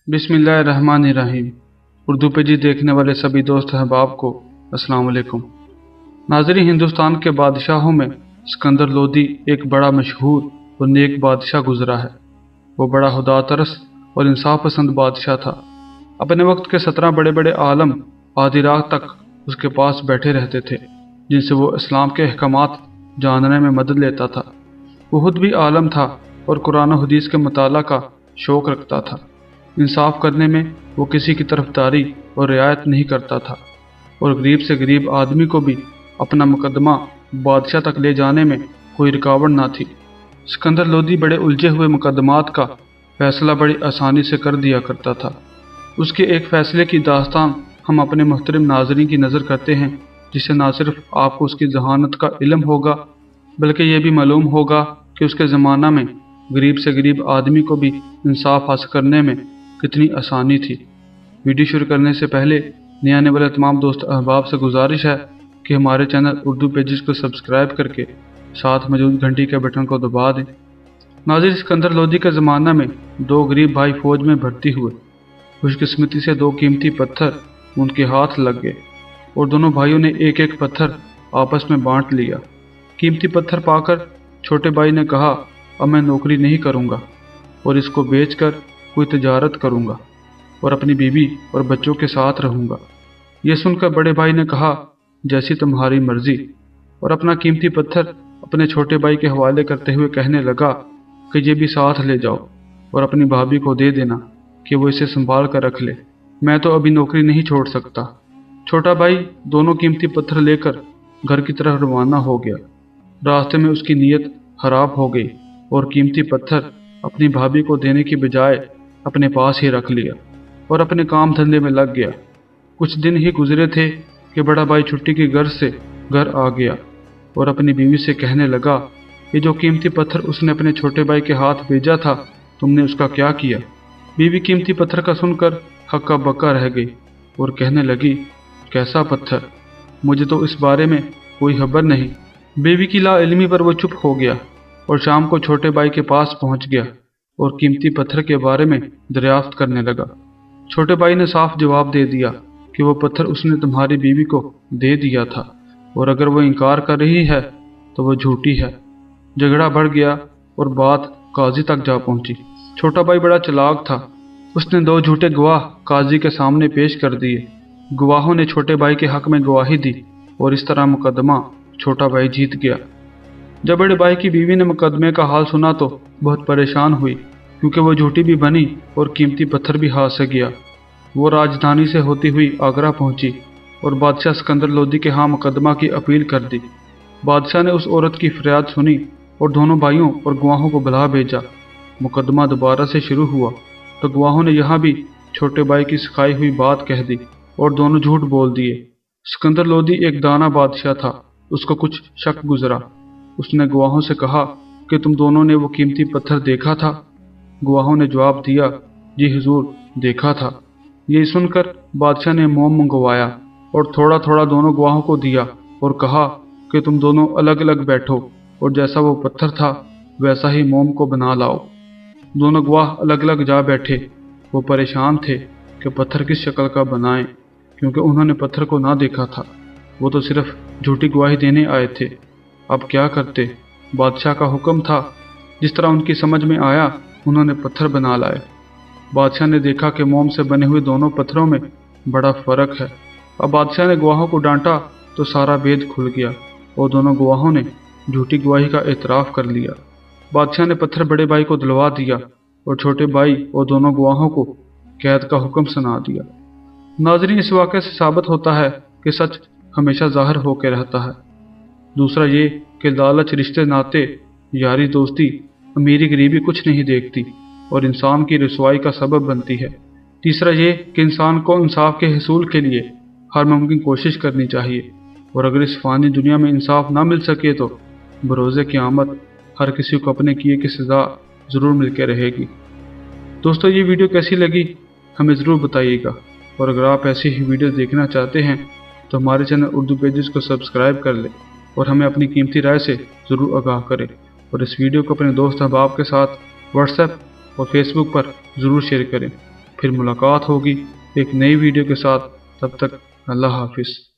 बिस्मिल्लाहिर्रहमानिर्रहीम। उर्दू पेजी देखने वाले सभी दोस्त अहबाब को अस्सलाम वालेकुम। नाज़रीन, हिंदुस्तान के बादशाहों में सिकंदर लोदी एक बड़ा मशहूर और नेक बादशाह गुजरा है। वो बड़ा खुदा तरस और इंसाफ पसंद बादशाह था। अपने वक्त के 17 बड़े बड़े आलम आधी रात तक उसके पास बैठे रहते थे, जिनसे वो इस्लाम के अहकामात जानने में मदद लेता था। वो खुद भी आलम था और कुरान और हदीस के मुताला का शौक़ रखता था। इंसाफ करने में वो किसी की तरफदारी और रियायत नहीं करता था और गरीब से गरीब आदमी को भी अपना मुकदमा बादशाह तक ले जाने में कोई रुकावट ना थी। सिकंदर लोदी बड़े उलझे हुए मुकदमात का फैसला बड़ी आसानी से कर दिया करता था। उसके एक फ़ैसले की दास्तान हम अपने मुहतरम नाज़रीन की नज़र करते हैं, जिससे ना सिर्फ आपको उसकी जहानत का इल्म होगा बल्कि ये भी मालूम होगा कि उसके ज़माना में गरीब से गरीब आदमी को भी इंसाफ हासिल करने में कितनी आसानी थी। वीडियो शुरू करने से पहले नए आने वाले तमाम दोस्त अहबाब से गुजारिश है कि हमारे चैनल उर्दू पेजेस को सब्सक्राइब करके साथ मौजूद घंटी के बटन को दबा दें। नाज़रीन, सिकंदर लोदी के ज़माना में 2 गरीब भाई फ़ौज में भर्ती हुए। खुशकिस्मती से 2 कीमती पत्थर उनके हाथ लग गए और दोनों भाइयों ने एक एक पत्थर आपस में बांट लिया। कीमती पत्थर पाकर छोटे भाई ने कहा, अब मैं नौकरी नहीं करूँगा और इसको बेचकर कोई तिजारत करूँगा और अपनी बीवी और बच्चों के साथ रहूँगा। यह सुनकर बड़े भाई ने कहा, जैसी तुम्हारी मर्जी, और अपना कीमती पत्थर अपने छोटे भाई के हवाले करते हुए कहने लगा कि ये भी साथ ले जाओ और अपनी भाभी को दे देना कि वो इसे संभाल कर रख ले। मैं तो अभी नौकरी नहीं छोड़ सकता। छोटा भाई दोनों कीमती पत्थर लेकर घर की तरफ रवाना हो गया। रास्ते में उसकी नीयत खराब हो गई और कीमती पत्थर अपनी भाभी को देने की बजाय अपने पास ही रख लिया और अपने काम धंधे में लग गया। कुछ दिन ही गुजरे थे कि बड़ा भाई छुट्टी की गर्ज से घर आ गया और अपनी बीवी से कहने लगा कि जो कीमती पत्थर उसने अपने छोटे भाई के हाथ भेजा था, तुमने उसका क्या किया? बीवी कीमती पत्थर का सुनकर हक्का बक्का रह गई और कहने लगी, कैसा पत्थर? मुझे तो इस बारे में कोई खबर नहीं। बीवी की लाइल्मी पर वो चुप हो गया और शाम को छोटे भाई के पास पहुंच गया और कीमती पत्थर के बारे में दरियाफ्त करने लगा। छोटे भाई ने साफ जवाब दे दिया कि वो पत्थर उसने तुम्हारी बीवी को दे दिया था और अगर वो इनकार कर रही है तो वो झूठी है। झगड़ा बढ़ गया और बात काजी तक जा पहुंची। छोटा भाई बड़ा चालाक था। उसने 2 झूठे गवाह काजी के सामने पेश कर दिए। गवाहों ने छोटे भाई के हक में गवाही दी और इस तरह मुकदमा छोटा भाई जीत गया। जब बड़े भाई की बीवी ने मुकदमे का हाल सुना तो बहुत परेशान हुई, क्योंकि वो झूठी भी बनी और कीमती पत्थर भी हाथ से गया। वो राजधानी से होती हुई आगरा पहुंची और बादशाह सिकंदर लोदी के यहाँ मुकदमा की अपील कर दी। बादशाह ने उस औरत की फरियाद सुनी और दोनों भाइयों और गवाहों को बुला भेजा। मुकदमा दोबारा से शुरू हुआ तो गवाहों ने यहाँ भी छोटे भाई की सिखाई हुई बात कह दी और दोनों झूठ बोल दिए। सिकंदर लोदी एक दाना बादशाह था। उसको कुछ शक गुजरा। उसने गवाहों से कहा कि तुम दोनों ने वो कीमती पत्थर देखा था? गवाहों ने जवाब दिया, जी हुजूर, देखा था। ये सुनकर बादशाह ने मोम मंगवाया और थोड़ा थोड़ा दोनों गवाहों को दिया और कहा कि तुम दोनों अलग अलग बैठो और जैसा वो पत्थर था वैसा ही मोम को बना लाओ। दोनों गवाह अलग अलग जा बैठे। वो परेशान थे कि पत्थर किस शक्ल का बनाएं, क्योंकि उन्होंने पत्थर को ना देखा था। वो तो सिर्फ झूठी गवाही देने आए थे। अब क्या करते? बादशाह का हुक्म था। जिस तरह उनकी समझ में आया उन्होंने पत्थर बना लाए। बादशाह ने देखा कि मोम से बने हुए दोनों पत्थरों में बड़ा फ़र्क है। अब बादशाह ने गवाहों को डांटा तो सारा भेद खुल गया और दोनों गवाहों ने झूठी गवाही का एतराफ़ कर लिया। बादशाह ने पत्थर बड़े भाई को दिलवा दिया और छोटे भाई और दोनों गवाहों को कैद का हुक्म सुना दिया। नाज़रीन, इस वाक़े से साबित होता है कि सच हमेशा ज़ाहिर होकर रहता है। दूसरा ये कि लालच, रिश्ते नाते, यारी दोस्ती, अमीरी गरीबी कुछ नहीं देखती और इंसान की रुसवाई का सबब बनती है। तीसरा ये कि इंसान को इंसाफ के हसूल के लिए हर मुमकिन कोशिश करनी चाहिए और अगर इस फ़ानी दुनिया में इंसाफ ना मिल सके तो बरोज़े क़यामत हर किसी को अपने किए की सज़ा ज़रूर मिल के रहेगी। दोस्तों, ये वीडियो कैसी लगी हमें ज़रूर बताइएगा और अगर आप ऐसी ही वीडियो देखना चाहते हैं तो हमारे चैनल उर्दू पेजेस को सब्सक्राइब कर लें और हमें अपनी कीमती राय से ज़रूर आगाह करें और इस वीडियो को अपने दोस्त अहबाब के साथ व्हाट्सएप और फेसबुक पर ज़रूर शेयर करें। फिर मुलाकात होगी एक नई वीडियो के साथ। तब तक अल्लाह हाफिज़।